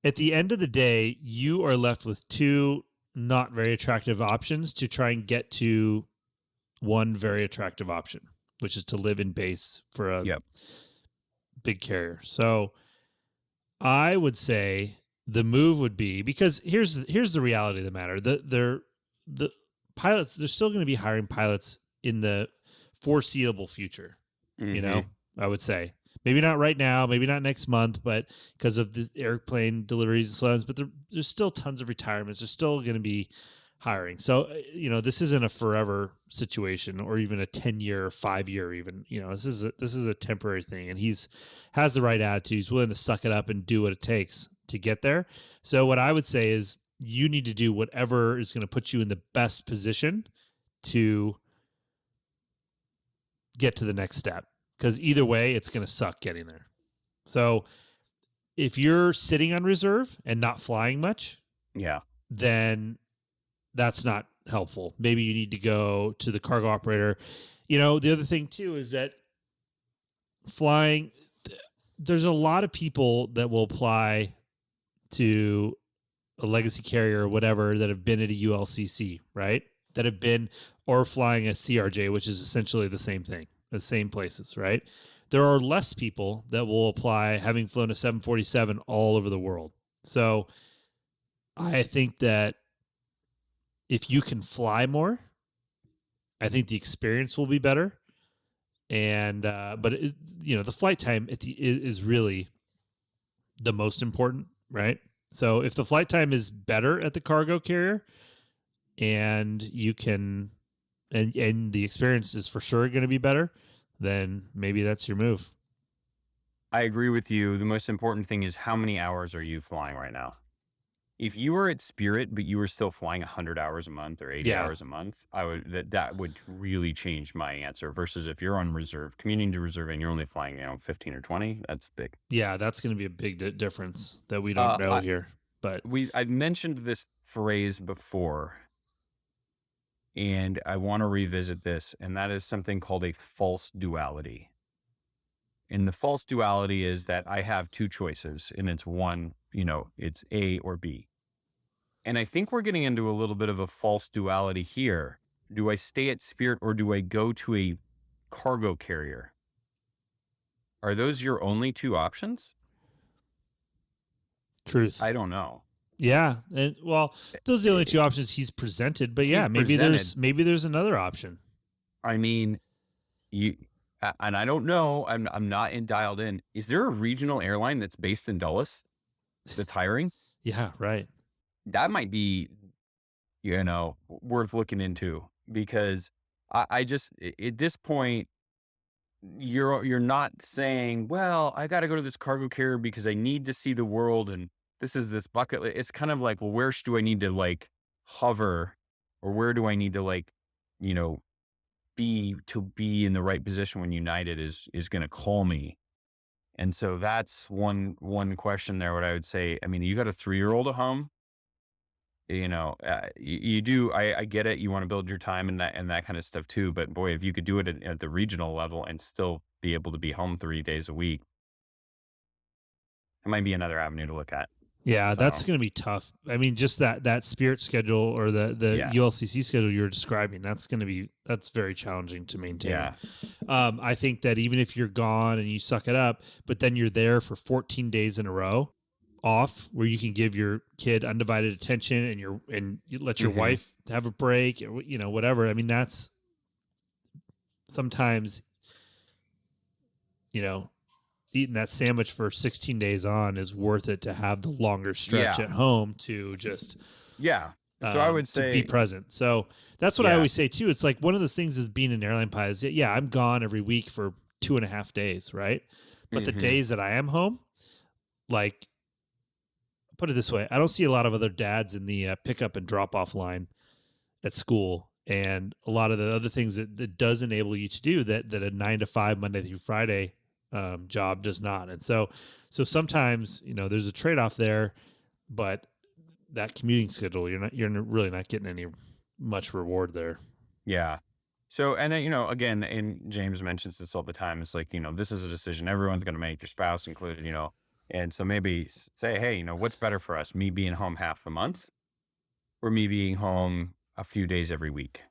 At the end of the day, you are left with two not very attractive options to try and get to one very attractive option, which is to live in base for a big carrier. So I would say the move would be, because here's the reality of the matter. The pilots, they're still going to be hiring pilots in the foreseeable future. You know, I would say maybe not right now, maybe not next month, but because of the airplane deliveries and slowdowns, but there's still tons of retirements. There's still going to be hiring. So, you know, this isn't a forever situation or even a 10-year or 5-year even. You know, this is a temporary thing, and has the right attitude. He's willing to suck it up and do what it takes to get there. So what I would say is you need to do whatever is going to put you in the best position to get to the next step, because either way it's going to suck getting there. So if you're sitting on reserve and not flying much, then that's not helpful. Maybe you need to go to the cargo operator. You know, the other thing too is that flying, there's a lot of people that will apply to a legacy carrier or whatever that have been at a ULCC, right? That have been, or flying a CRJ, which is essentially the same thing, the same places, right? There are less people that will apply having flown a 747 all over the world. So I think that if you can fly more, I think the experience will be better. And, but the flight time is really the most important, right? So if the flight time is better at the cargo carrier and you can, and the experience is for sure going to be better, then maybe that's your move. I agree with you. The most important thing is, how many hours are you flying right now? If you were at Spirit, but you were still flying 100 hours a month or 80 hours a month, that would really change my answer, versus if you're on reserve, commuting to reserve, and you're only flying, 15 or 20, that's big. Yeah, that's going to be a big difference that we don't know here. But I've mentioned this phrase before, and I want to revisit this, and that is something called a false duality. And the false duality is that I have two choices, and it's one, it's A or B. And I think we're getting into a little bit of a false duality here. Do I stay at Spirit or do I go to a cargo carrier? Are those your only two options? Truth. I don't know. Yeah. And, well, those are the only two options he's presented, but maybe there's another option. I mean, and I don't know, I'm not dialed in. Is there a regional airline that's based in Dulles that's hiring? Yeah, right. That might be, worth looking into, because I just, at this point, you're not saying, well, I got to go to this cargo carrier because I need to see the world, and this bucket list. It's kind of like, well, where do I need to hover, or where do I need to be in the right position when United is going to call me? And so that's one question there. What I would say, I mean, you got a 3-year-old at home, you do, I get it. You want to build your time and that kind of stuff too. But boy, if you could do it at the regional level and still be able to be home 3 days a week, it might be another avenue to look at. Yeah, that's going to be tough. I mean, just that Spirit schedule or the ULCC schedule you're describing, that's very challenging to maintain. Yeah. I think that even if you're gone and you suck it up, but then you're there for 14 days in a row off, where you can give your kid undivided attention and you let your wife have a break, whatever. I mean, that's sometimes, eating that sandwich for 16 days on is worth it to have the longer stretch at home to just so I would say be present. So that's what I always say too. It's like one of those things is being an airline pilot is I'm gone every week for 2.5 days, right? But the days that I am home, put it this way, I don't see a lot of other dads in the pickup and drop off line at school, and a lot of the other things that does enable you to do that a 9 to 5 Monday through Friday job does not. And so sometimes, there's a trade-off there, but that commuting schedule, you're really not getting any much reward there. Yeah. So, and again, and James mentions this all the time. It's like, this is a decision everyone's going to make, your spouse included, and so maybe say, hey, what's better for us? Me being home half the month or me being home a few days every week?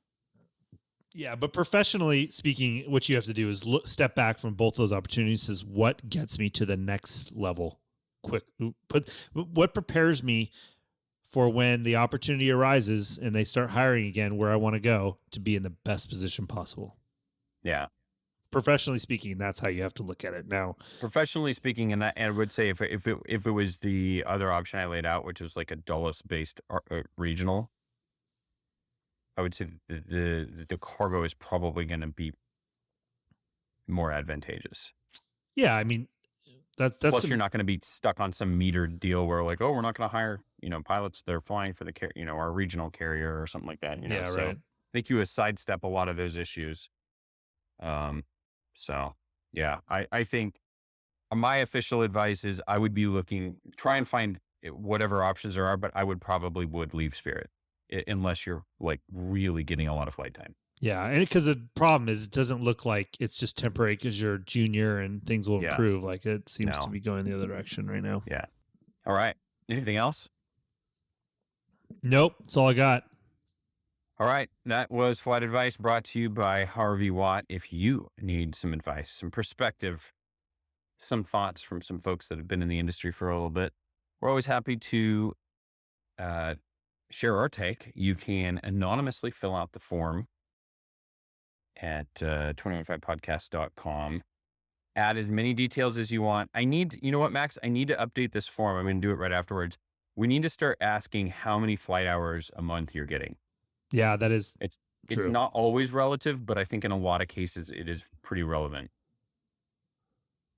Yeah. But professionally speaking, what you have to do is step back from both those opportunities. Is what gets me to the next level what prepares me for when the opportunity arises and they start hiring again, where I want to go to be in the best position possible. Yeah. Professionally speaking, that's how you have to look at it now. Professionally speaking, and I would say if it was the other option I laid out, which was like a Dulles-based regional, I would say the cargo is probably going to be more advantageous. Yeah, I mean, that's plus you're not going to be stuck on some metered deal where like, oh, we're not going to hire pilots. They're flying for the our regional carrier or something like that. Yeah, so right. I think you would sidestep a lot of those issues. So yeah, I think my official advice is I would be try and find whatever options there are, but I would leave Spirit unless you're like really getting a lot of flight time. Yeah, and because the problem is it doesn't look like it's just temporary because you're junior and things will improve. Like it seems to be going the other direction right now. Yeah. All right. Anything else? Nope. That's all I got. All right. That was Flight Advice brought to you by Harvey Watt. If you need some advice, some perspective, some thoughts from some folks that have been in the industry for a little bit, we're always happy to share our take. You can anonymously fill out the form at 215podcast.com. Add as many details as you want. You know what, Max? I need to update this form. I'm going to do it right afterwards. We need to start asking how many flight hours a month you're getting. Yeah, that is It's true. not always relative, but I think in a lot of cases it is pretty relevant.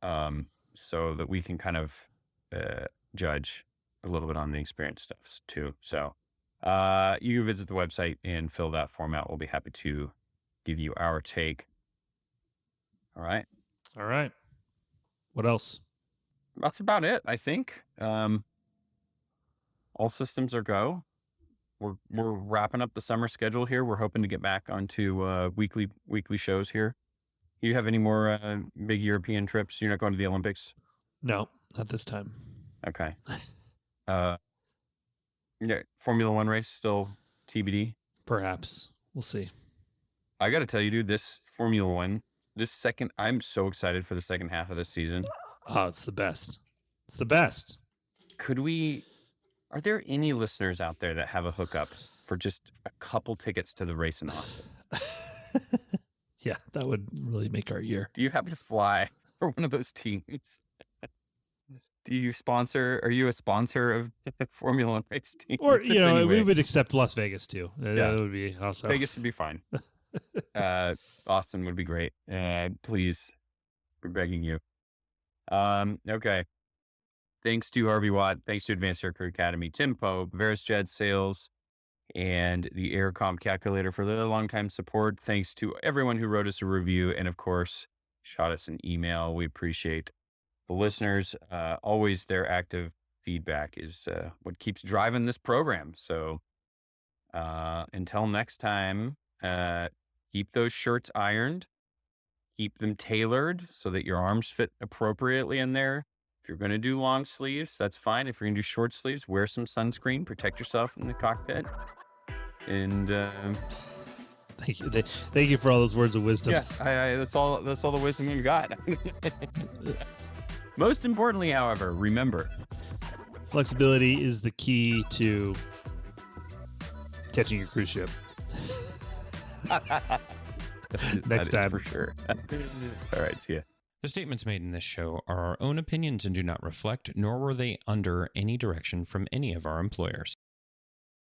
So that we can kind of judge a little bit on the experience stuff too. So you can visit the website and fill that form out. We'll be happy to give you our take. All right. What else? That's about it, I think. All systems are go. We're wrapping up the summer schedule here. We're hoping to get back onto weekly shows here. You have any more big European trips? You're not going to the Olympics? No, not this time. Okay. Formula One race still TBD? Perhaps. We'll see. I got to tell you, dude, this Formula One, I'm so excited for the second half of this season. Oh, it's the best. It's the best. Are there any listeners out there that have a hookup for just a couple tickets to the race in Austin? Yeah, that would really make our year. Do you happen to fly for one of those teams? Are you a sponsor of Formula One race team? Or, we would accept Las Vegas too. That would be awesome. Vegas would be fine. Austin would be great. Please, we're begging you. Okay. Thanks to Harvey Watt. Thanks to Advanced Aircrew Academy, Tim Pope, VerisJet Sales, and the Aircom Calculator for their longtime support. Thanks to everyone who wrote us a review and, of course, shot us an email. We appreciate the listeners. Always their active feedback is what keeps driving this program. So until next time, keep those shirts ironed. Keep them tailored so that your arms fit appropriately in there. If you're going to do long sleeves, that's fine. If you're going to do short sleeves, wear some sunscreen, protect yourself in the cockpit. And thank you. Thank you for all those words of wisdom. Yeah, that's all the wisdom we've got. Most importantly, however, remember, flexibility is the key to catching your cruise ship. Next time. For sure. All right, see ya. The statements made in this show are our own opinions and do not reflect, nor were they under any direction from any of our employers.